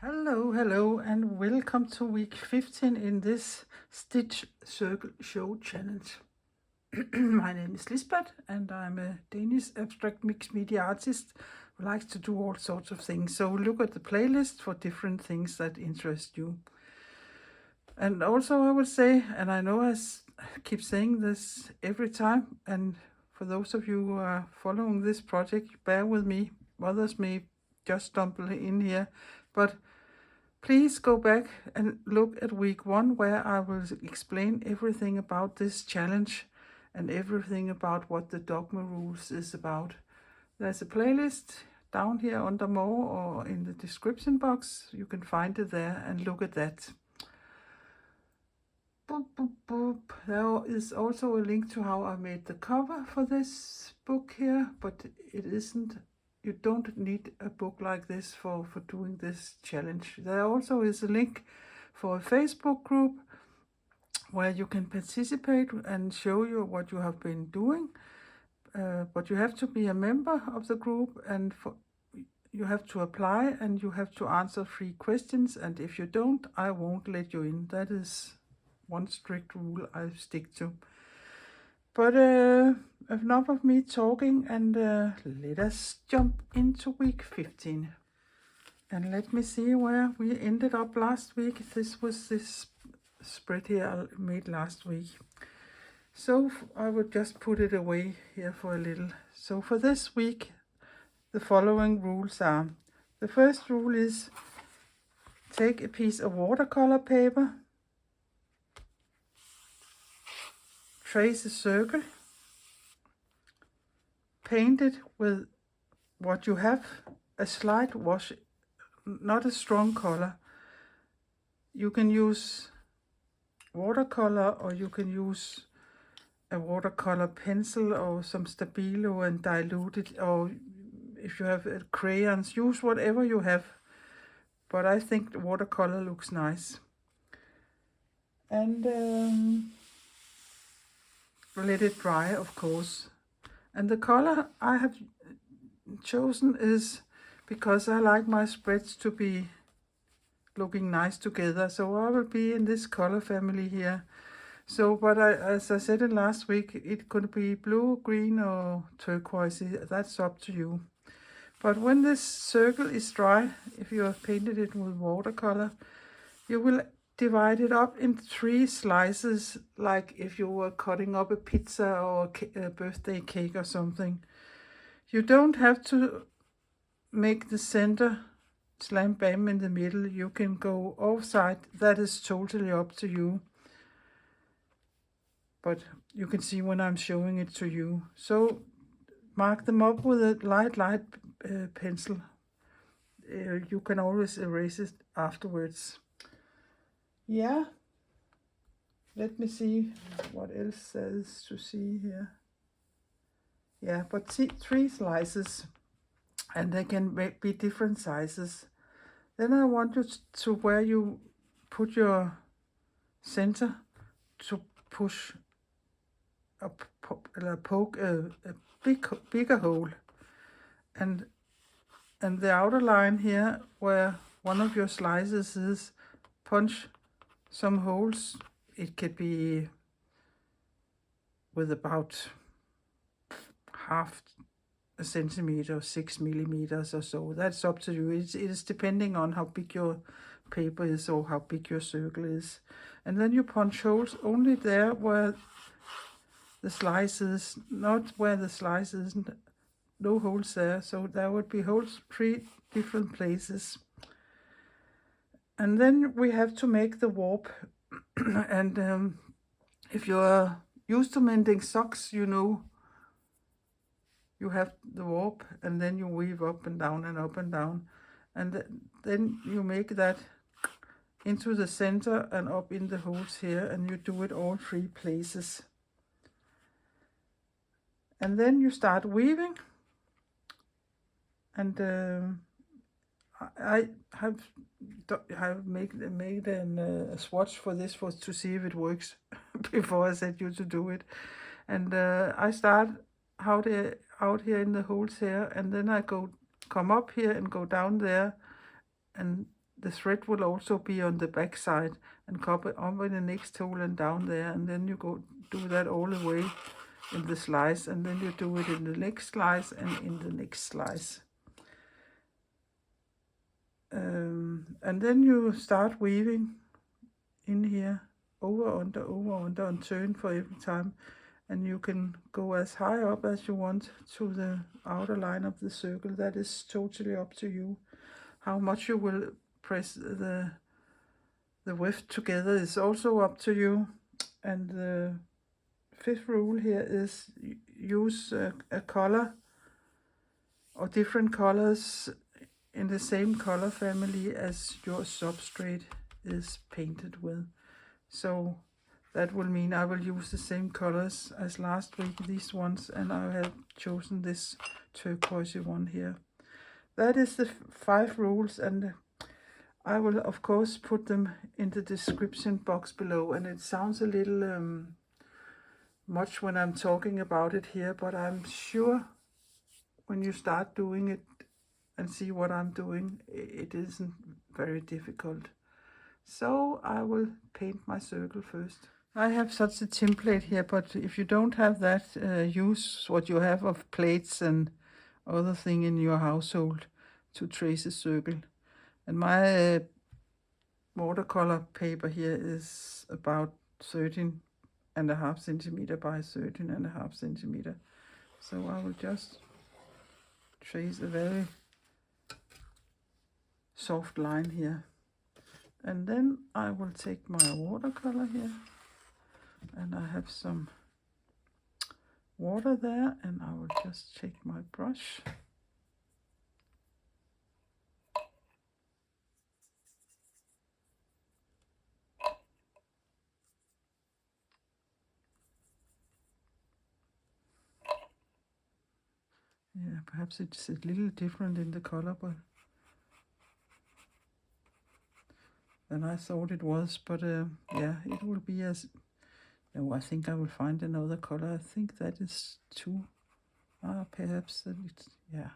Hello, and welcome to week 15 in this Stitch Circle Show challenge. My name is Lisbeth, and I'm a Danish abstract mixed media artist who likes to do all sorts of things. So look at the playlist for different things that interest you. And also I would say, and I know I keep saying this every time, and for those of you who are following this project, bear with me. Others may just stumble in here, but please go back and look at week 1, where I will explain everything about this challenge and everything about what the Dogma Rules is about. There's a playlist down here under more or in the description box. You can find it there and look at that. Boop, boop, boop. There is also a link to how I made the cover for this book here, but it isn't. You don't need a book like this for doing this challenge. There also is a link for a Facebook group where you can participate and show you what you have been doing. But you have to be a member of the group, and you have to apply, and you have to answer 3 questions. And if you don't, I won't let you in. That is one strict rule I stick to. But enough of me talking, and let us jump into week 15. And let me see where we ended up last week. This was this spread here I made last week. So I would just put it away here for a little. So for this week, the following rules are. The first rule is take a piece of watercolor paper, trace a circle, paint it with what you have, a slight wash, not a strong color. You can use watercolor, or you can use a watercolor pencil or some Stabilo and dilute it, or if you have crayons, use whatever you have. But I think the watercolor looks nice. And let it dry, of course. And the color I have chosen is because I like my spreads to be looking nice together. So I will be in this color family here. So, but as I said in last week, it could be blue, green, or turquoise. That's up to you. But when this circle is dry, if you have painted it with watercolor, you will divide it up in 3 slices, like if you were cutting up a pizza or a birthday cake or something. You don't have to make the center slam bam in the middle. You can go offside. That is totally up to you. But you can see when I'm showing it to you. So mark them up with a light pencil. You can always erase it afterwards. Yeah. Let me see what else there is to see here. Yeah, but see, 3 slices, and they can be different sizes. Then I want you to where you put your center to push poke a bigger hole, and the outer line here where one of your slices is, punch some holes. It could be with about half a centimeter, 6 millimeters or so. That's up to you. It is depending on how big your paper is or how big your circle is. And then you punch holes only there where the slice is, not where the slice isn't. No holes there. So there would be holes 3 different places. And then we have to make the warp. And if you're used to mending socks, you know you have the warp, and then you weave up and down and up and down, and then you make that into the center and up in the holes here, and you do it all 3 places. And then you start weaving, and I have made a swatch for this to see if it works before I set you to do it. And I start out here in the holes here, and then I come up here and go down there, and the thread will also be on the back side, and cover up in the next hole and down there, and then you go do that all the way in the slice, and then you do it in the next slice and in the next slice. And then you start weaving in here, over, under, and turn for every time. And you can go as high up as you want to the outer line of the circle. That is totally up to you. How much you will press the weft together is also up to you. And the fifth rule here is use a color or different colors in the same color family as your substrate is painted with. So that will mean I will use the same colors as last week, these ones, and I have chosen this turquoise one here. That is the 5 rules, and I will of course put them in the description box below. And it sounds a little much when I'm talking about it here, but I'm sure when you start doing it and see what I'm doing, it isn't very difficult. So I will paint my circle first. I have such a template here, but if you don't have that, use what you have of plates and other thing in your household to trace a circle. And my watercolor paper here is about 13.5 centimeter by 13.5 centimeter. So I will just trace a very soft line here. And then I will take my watercolor here, and I have some water there, and I will just take my brush. Yeah, perhaps it's a little different in the color, but than I thought it was. But yeah, it will be as. No, I think I will find another color. I think that is too. Perhaps that it's, yeah.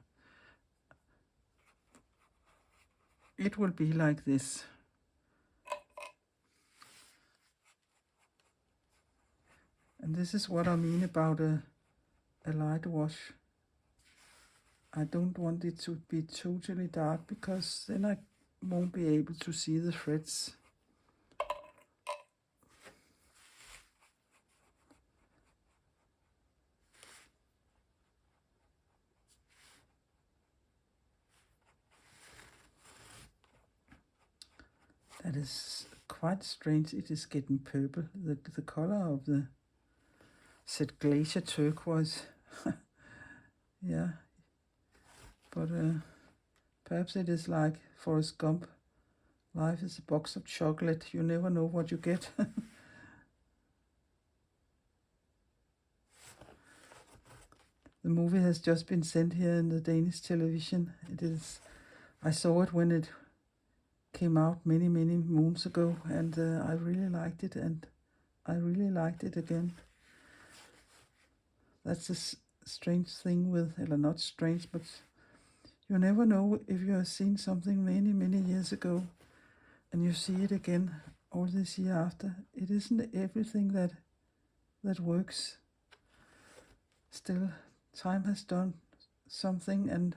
It will be like this. And this is what I mean about a light wash. I don't want it to be totally dark, because then I won't be able to see the threads. That is quite strange. It is getting purple. The color of the said glacier turquoise. Yeah, but perhaps it is like Forrest Gump. Life is a box of chocolate. You never know what you get. The movie has just been sent here in the Danish television. It is. I saw it when it came out many moons ago, and I really liked it, and I really liked it again. That's a strange thing with, or not strange, but you never know if you have seen something many years ago and you see it again all this year after. It isn't everything that works. Still, time has done something, and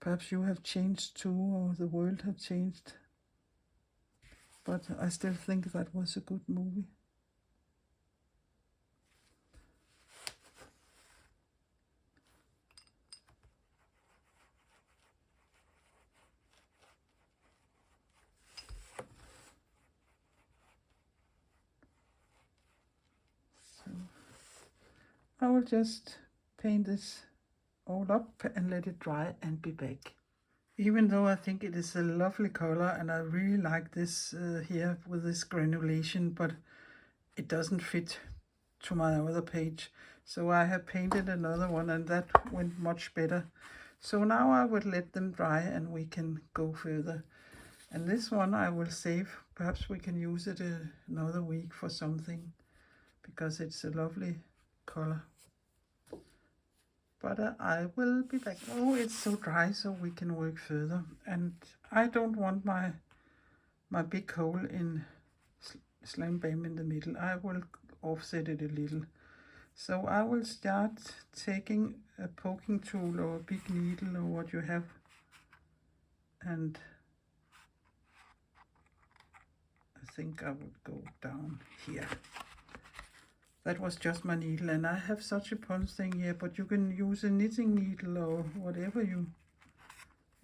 perhaps you have changed too, or the world have changed. But I still think that was a good movie. So I will just paint this all up and let it dry and be back. Even though I think it is a lovely color, and I really like this here with this granulation, but it doesn't fit to my other page. So I have painted another one, and that went much better. So now I will let them dry and we can go further. And this one I will save. Perhaps we can use it another week for something, because it's a lovely color. but I will be back. Oh, it's so dry, so we can work further. And I don't want my big hole in slam bam in the middle. I will offset it a little. So I will start taking a poking tool or a big needle or what you have, and I think I would go down here. That was just my needle, and I have such a punch thing here, but you can use a knitting needle or whatever you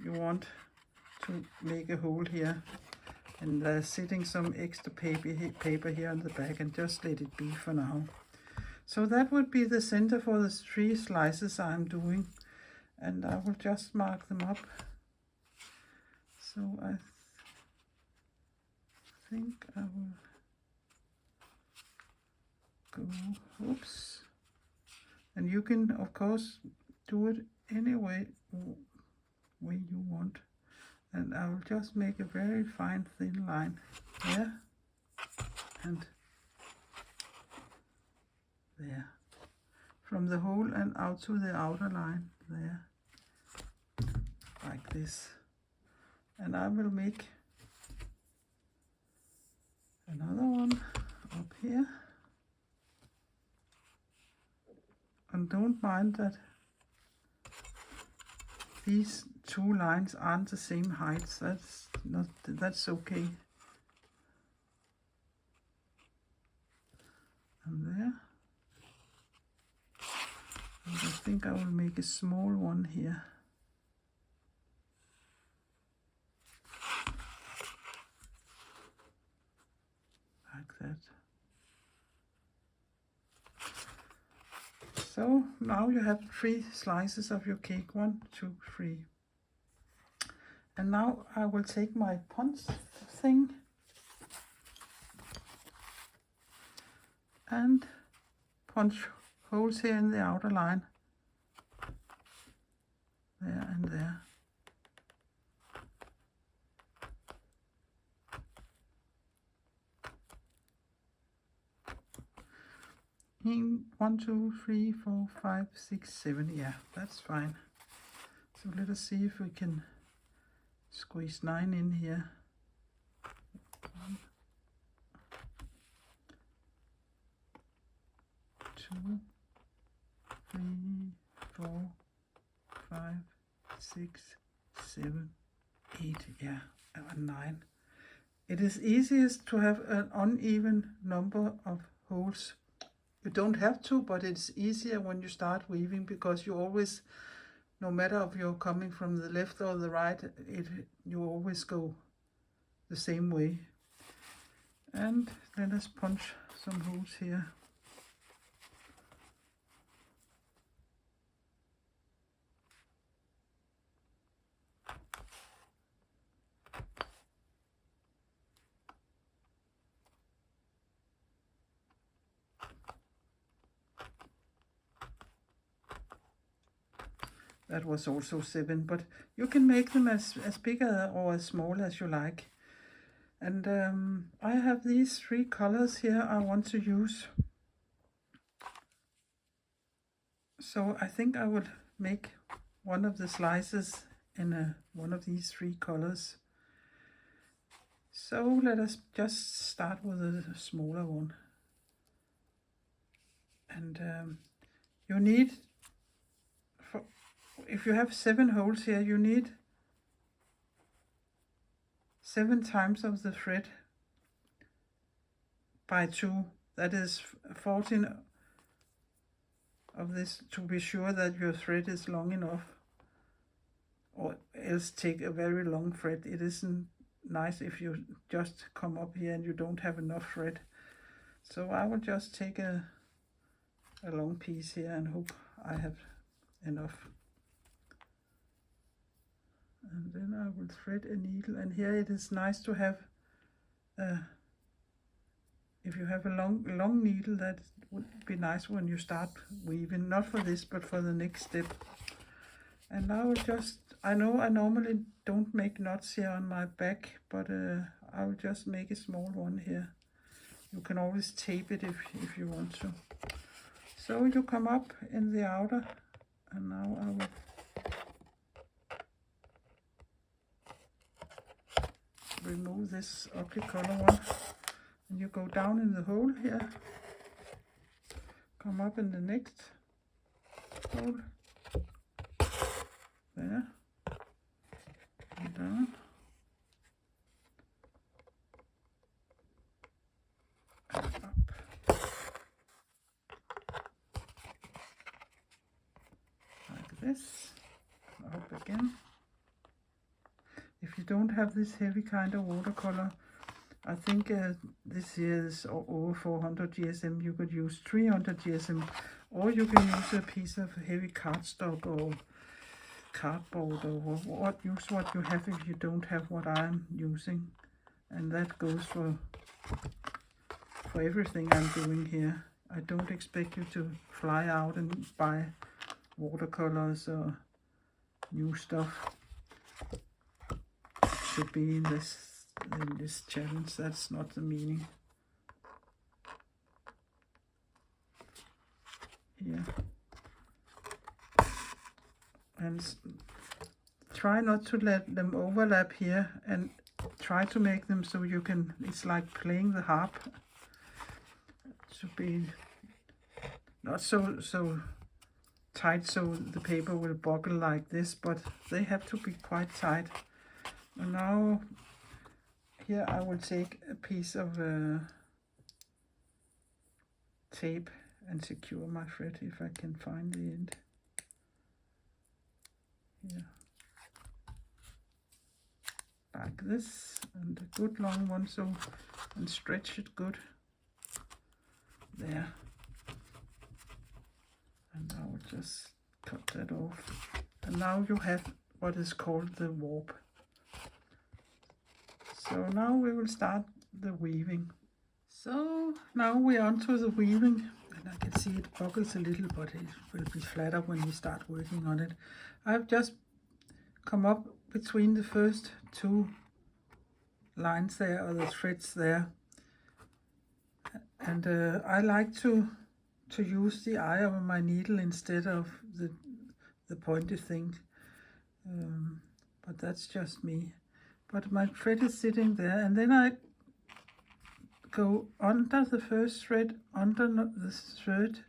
want to make a hole here. And there's sitting some extra paper here on the back, and just let it be for now. So that would be the center for the 3 slices I'm doing, and I will just mark them up. So I think I will go, oops, and you can of course do it any way you want, and I will just make a very fine thin line there and there, from the hole and out to the outer line there, like this. And I will make another one up here, and don't mind that these 2 lines aren't the same heights. That's okay. And there. And I think I will make a small one here. Like that. So now you have 3 slices of your cake, 1, 2, 3. And now I will take my punch thing and punch holes here in the outer line, there and there. In 1, 2, 3, 4, 5, 6, 7. Yeah, that's fine. So let us see if we can squeeze 9 in here. 1, 2, 3, 4, 5, 6, 7, 8. Yeah, and 9. It is easiest to have an uneven number of holes. You don't have to, but it's easier when you start weaving, because you always, no matter if you're coming from the left or the right, you always go the same way. And let us punch some holes here. That was also 7, but you can make them as big or as small as you like. And I have these 3 colors here I want to use. So I think I would make one of the slices in one of these 3 colors. So let us just start with a smaller one. And you need, if you have 7 holes here, you need 7 times of the thread by 2. That is 14 of this, to be sure that your thread is long enough, or else take a very long thread. It isn't nice if you just come up here and you don't have enough thread. So I will just take a long piece here and hope I have enough. And then I will thread a needle, and here it is nice to have if you have a long needle, that would be nice when you start weaving, not for this but for the next step. And I will just, I know I normally don't make knots here on my back, but I will just make a small one here. You can always tape it if you want to. So you come up in the outer And now I will remove this ugly color one. And you go down in the hole here, come up in the next hole, there, and down. And up. Like this. Up again. If you don't have this heavy kind of watercolor, I think this here is over 400 GSM. You could use 300 GSM, or you can use a piece of heavy cardstock or cardboard, or use what you have if you don't have what I'm using. And that goes for everything I'm doing here. I don't expect you to fly out and buy watercolors or new stuff to be in this challenge. That's not the meaning. Here. And try not to let them overlap here, and try to make them so you can, it's like playing the harp. It should be not so tight so the paper will buckle like this, but they have to be quite tight. And now here I will take a piece of tape and secure my thread if I can find the end. Here. Like this, and a good long one, so, and stretch it good. There. And I will just cut that off. And now you have what is called the warp. So now we will start the weaving. So now we're on to the weaving, and I can see it buckles a little, but it will be flatter when we start working on it. I've just come up between the first two lines there, or the threads there, and I like to use the eye of my needle instead of the pointy thing, but that's just me. But my thread is sitting there, and then I go under the first thread, under the third,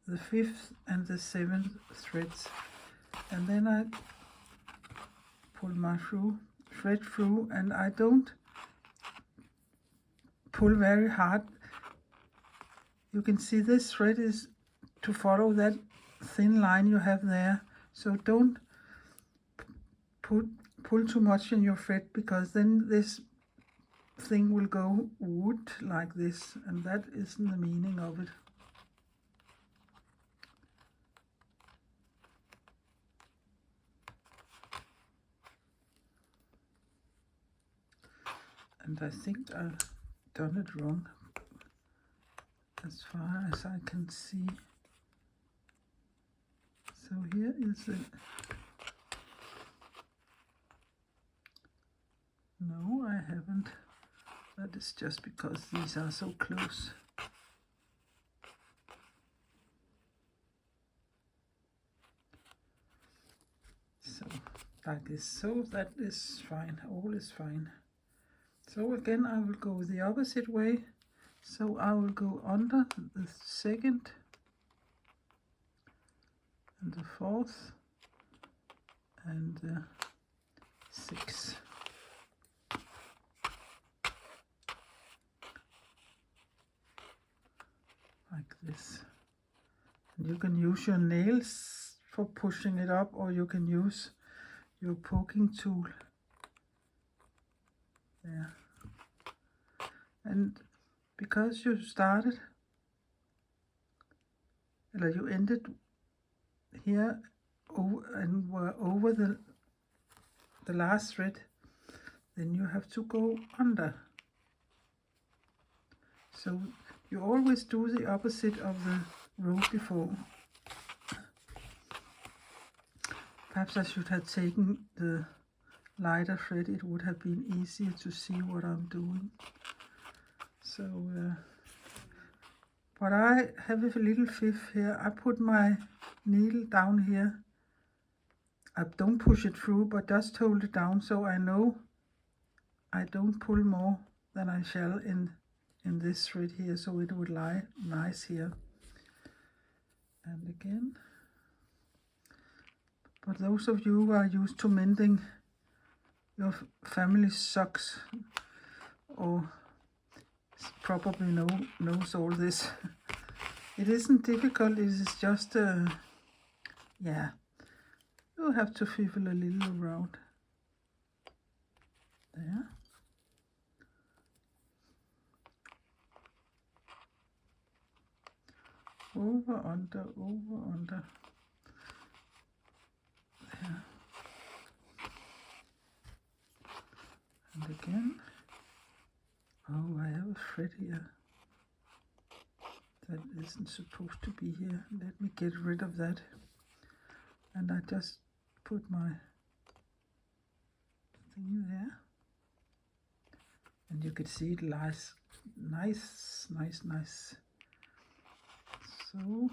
the fifth and the seventh threads, and then I pull my thread through, and I don't pull very hard. You can see this thread is to follow that thin line you have there, so don't pull too much in your thread, because then this thing will go wood like this, and that isn't the meaning of it. And I think I've done it wrong as far as I can see. So here is it. No, I haven't. That is just because these are so close. So like this. So that is fine. All is fine. So again, I will go the opposite way. So I will go under the second and the fourth and the sixth. Like this. And you can use your nails for pushing it up, or you can use your poking tool. There. And because you started, or you ended here and were over the last thread, then you have to go under. So you always do the opposite of the row before. Perhaps I should have taken the lighter thread. It would have been easier to see what I'm doing. So, but I have a little fifth here. I put my needle down here. I don't push it through, but just hold it down so I know I don't pull more than I shall in this thread here, so it would lie nice here. And again, for those of you who are used to mending your family's socks, or probably knows all this. It isn't difficult, it is just yeah, you have to fiddle a little around there. Over, under, there. And again. Oh, I have a thread here that isn't supposed to be here. Let me get rid of that. And I just put my thing there. And you can see it lies nice. So,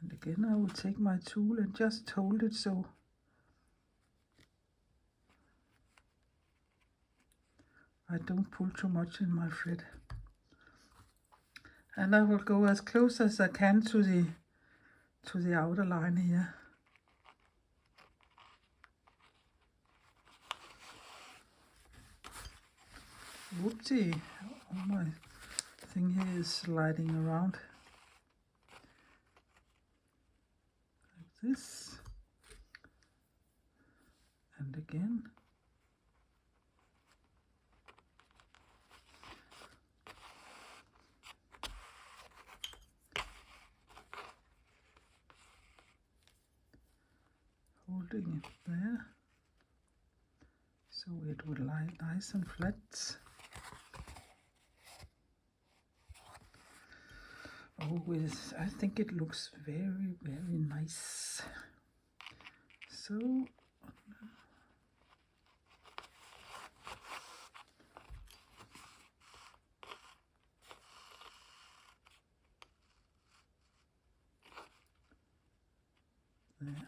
and again I will take my tool and just hold it so I don't pull too much in my thread. And I will go as close as I can to the outer line here. Whoopsie, all my thing here is sliding around. Like this. And again. Holding it there. So it will lie nice and flat. Oh, I think it looks very nice. So there.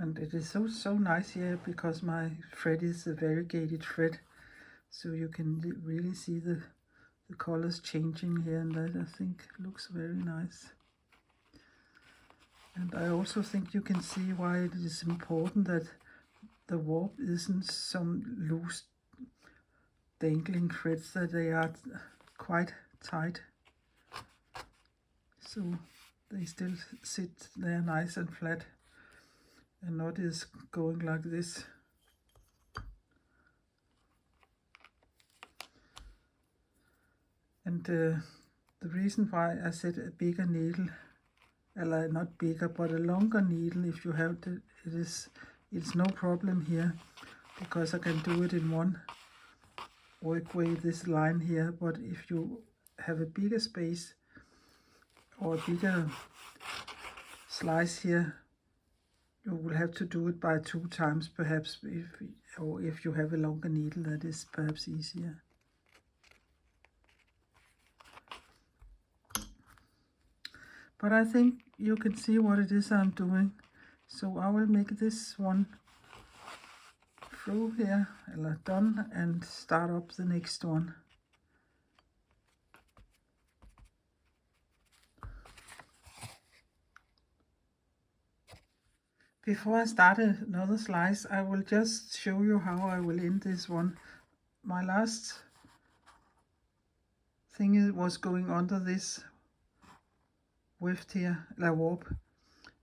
And it is so nice here because my thread is a variegated thread, so you can really see the colors changing here, and that I think looks very nice. And I also think you can see why it is important that the warp isn't some loose dangling threads, that they are quite tight, so they still sit there nice and flat and not is going like this. And the reason why I said a bigger needle, not bigger but a longer needle, if you have it's no problem here, because I can do it in one work way, this line here. But if you have a bigger space or a bigger slice here, you will have to do it by 2 times perhaps, if you have a longer needle, that is perhaps easier. But I think you can see what it is I'm doing. So I will make this one through here, done, and start up the next one. Before I start another slice, I will just show you how I will end this one. My last thing was going under this weft here, warp.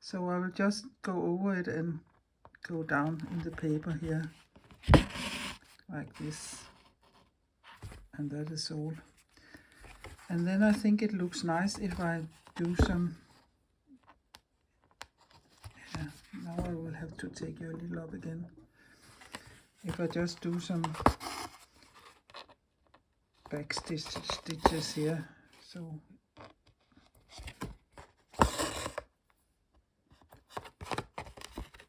So I will just go over it and go down in the paper here, like this. And that is all. And then I think it looks nice if I do some, Now I will have to take you a little up again. If I just do some back stitches here, so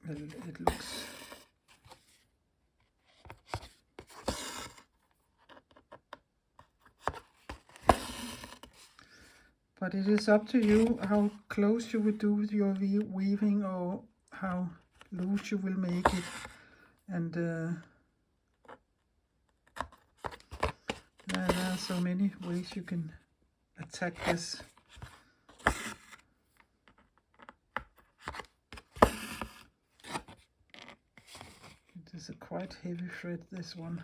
well, it looks but it is up to you how close you will do with your weaving or how loose you will make it. And there are so many ways you can attack this. It is a quite heavy thread, this one,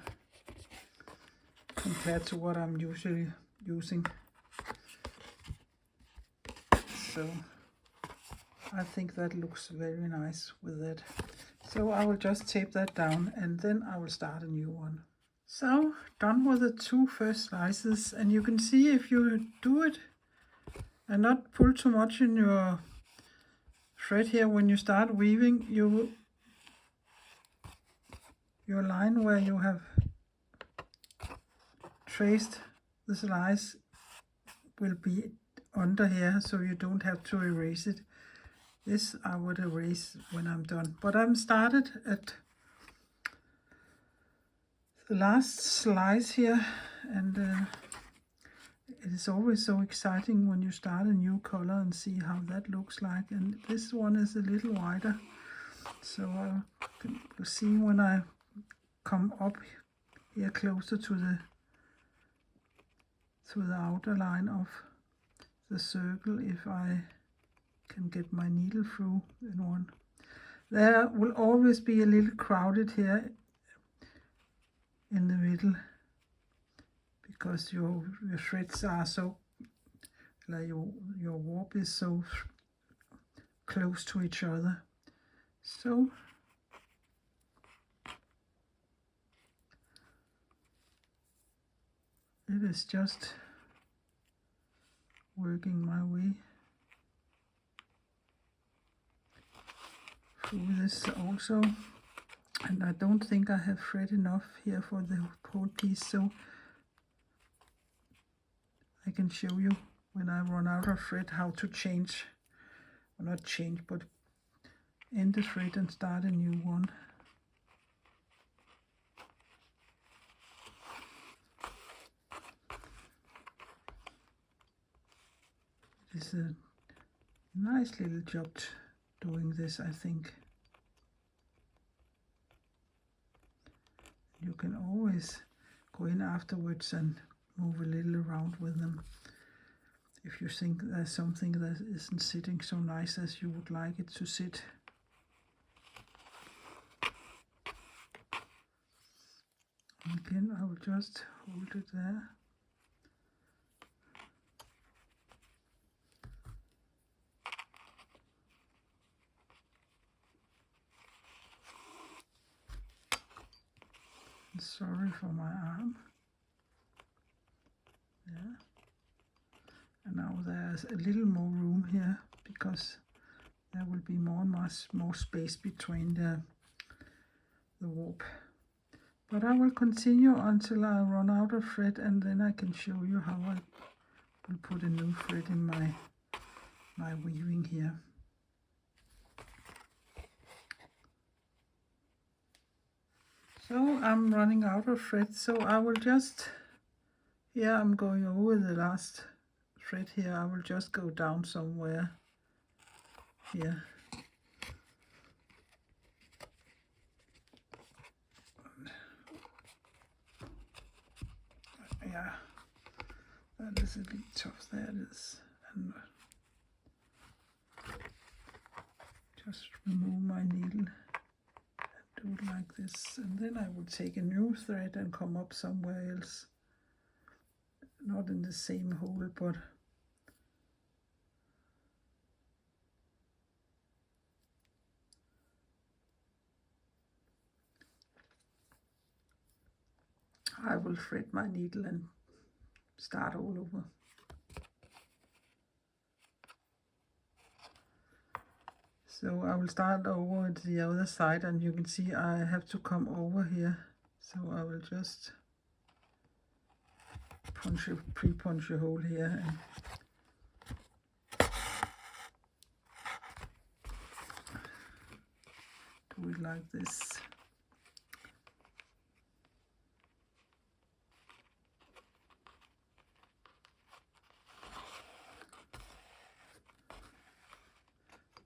compared to what I'm usually using. So I think that looks very nice with that. So I will just tape that down and then I will start a new one. So done with the 2 first slices, and you can see if you do it and not pull too much in your thread here when you start weaving, your line where you have traced the slice will be under here, so you don't have to erase it. This I would erase when I'm done, but I'm started at the last slice here, and it is always so exciting when you start a new color and see how that looks like. And this one is a little wider, so you'll see when I come up here closer to the outer line of the circle, if I can get my needle through in one. There will always be a little crowded here in the middle because your threads are so, like your warp is so close to each other. So it is just working my way through this also, and I don't think I have thread enough here for the whole piece, so I can show you when I run out of thread how to change, or not change, but end the thread and start a new one. It's a nice little job doing this, I think. You can always go in afterwards and move a little around with them if you think there's something that isn't sitting so nice as you would like it to sit. Again, I will just hold it there. Sorry for my arm. Yeah. And now there's a little more room here because there will be more space between the warp. But I will continue until I run out of thread, and then I can show you how I will put a new thread in my weaving here. So I'm running out of thread, so I will just, here I'm going over the last thread here, I will just go down somewhere here. Yeah, that is a bit tough, there it is. And just remove my needle. Do it like this, and then I will take a new thread and come up somewhere else, not in the same hole, but I will thread my needle and start all over. So I will start over at the other side, and you can see I have to come over here. So I will just pre-punch a hole here and do it like this.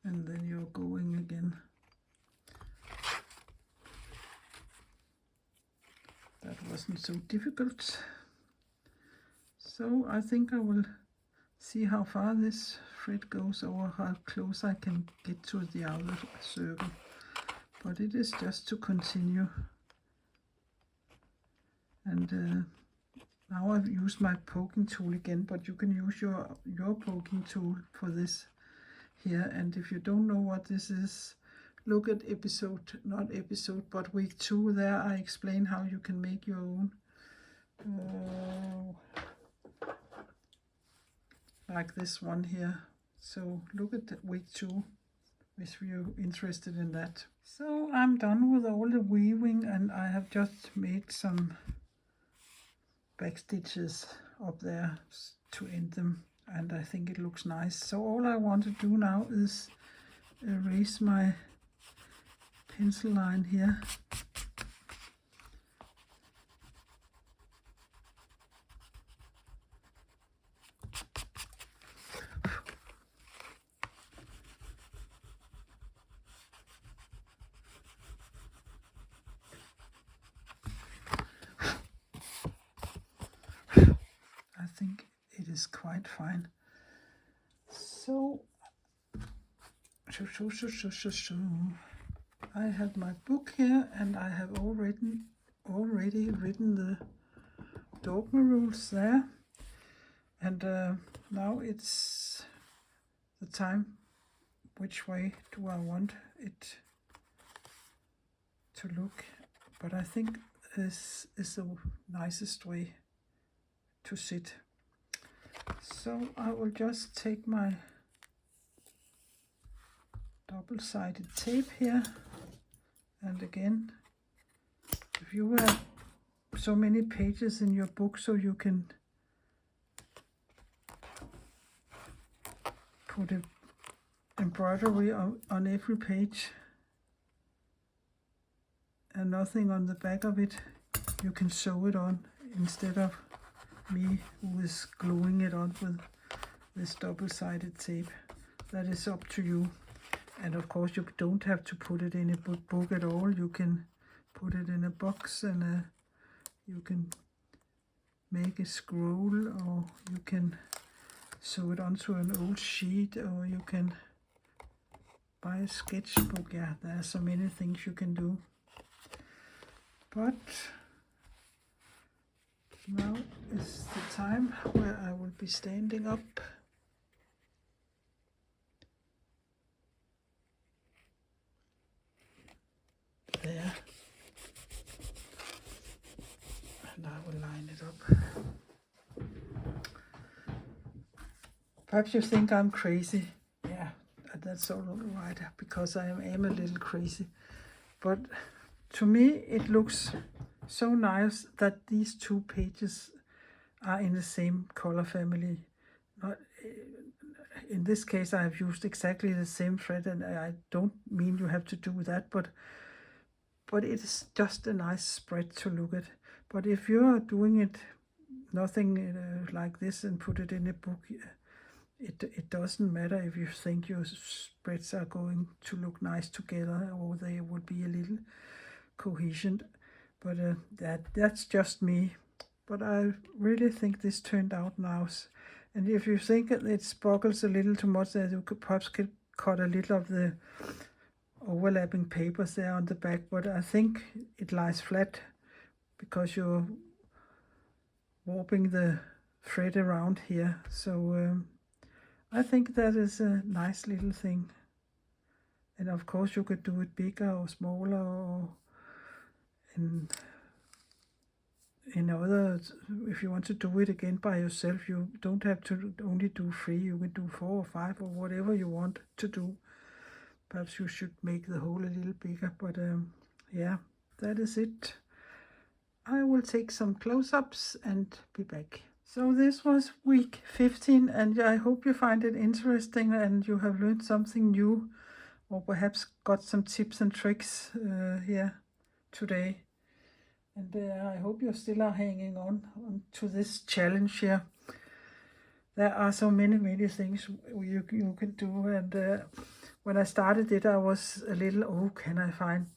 And then you're going again. That wasn't so difficult. So I think I will see how far this thread goes or how close I can get to the outer circle. But it is just to continue. And now I've used my poking tool again, but you can use your poking tool for this here. And if you don't know what this is, look at week 2. There I explain how you can make your own like this one here. So look at week 2 if you're interested in that. So I'm done with all the weaving, and I have just made some back stitches up there to end them, and I think it looks nice. So all I want to do now is erase my pencil line here. I think it is quite fine. So I have my book here, and I have already written the Dogma Rules there, and now it's the time. Which way do I want it to look? But I think this is the nicest way to sit. So I will just take my double-sided tape here, and again, if you have so many pages in your book, so you can put an embroidery on every page and nothing on the back of it, you can sew it on instead of me who is gluing it on with this double-sided tape. That is up to you. And of course you don't have to put it in a book at all. You can put it in a box, and you can make a scroll, or you can sew it onto an old sheet, or you can buy a sketchbook. Yeah, there are so many things you can do. But now is the time where I will be standing up. There. And I will line it up. Perhaps you think I'm crazy. Yeah, that's all right, because I am a little crazy. But to me, it looks so nice that these 2 pages are in the same color family. In this case, I have used exactly the same thread, and I don't mean you have to do that, but it is just a nice spread to look at. But if you are doing it nothing like this and put it in a book, it doesn't matter if you think your spreads are going to look nice together, or they would be a little cohesion. But that's just me. But I really think this turned out nice. And if you think it sparkles a little too much, you could perhaps cut a little of the overlapping papers there on the back, but I think it lies flat because you're warping the thread around here. So I think that is a nice little thing. And of course you could do it bigger or smaller, or in other, if you want to do it again by yourself, you don't have to only do 3, you can do 4 or 5 or whatever you want to do. Perhaps you should make the hole a little bigger, but yeah, that is it. I will take some close-ups and be back. So this was week 15, and I hope you find it interesting and you have learned something new, or perhaps got some tips and tricks here today. And I hope you still are hanging on to this challenge here. There are so many things you can do, and when I started it, I was a little, oh, can I find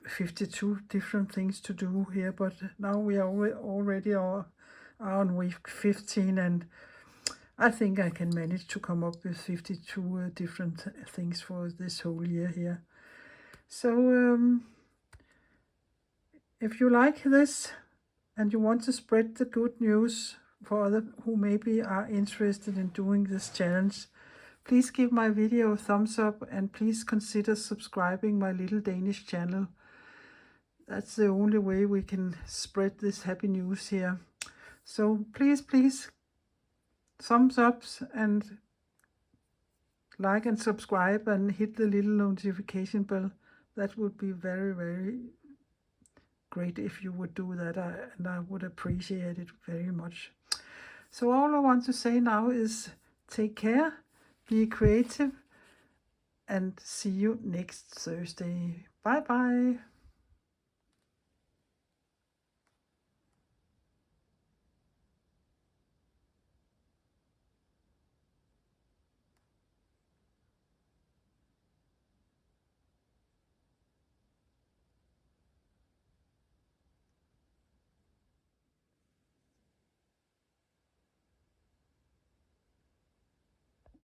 52 different things to do here? But now we are already on week 15, and I think I can manage to come up with 52 different things for this whole year here. So if you like this and you want to spread the good news for others who maybe are interested in doing this challenge, please give my video a thumbs up and please consider subscribing my little Danish channel. That's the only way we can spread this happy news here. So please thumbs ups and like and subscribe and hit the little notification bell. That would be very great if you would do that, and I would appreciate it very much. So all I want to say now is take care, be creative, and see you next Thursday. Bye bye.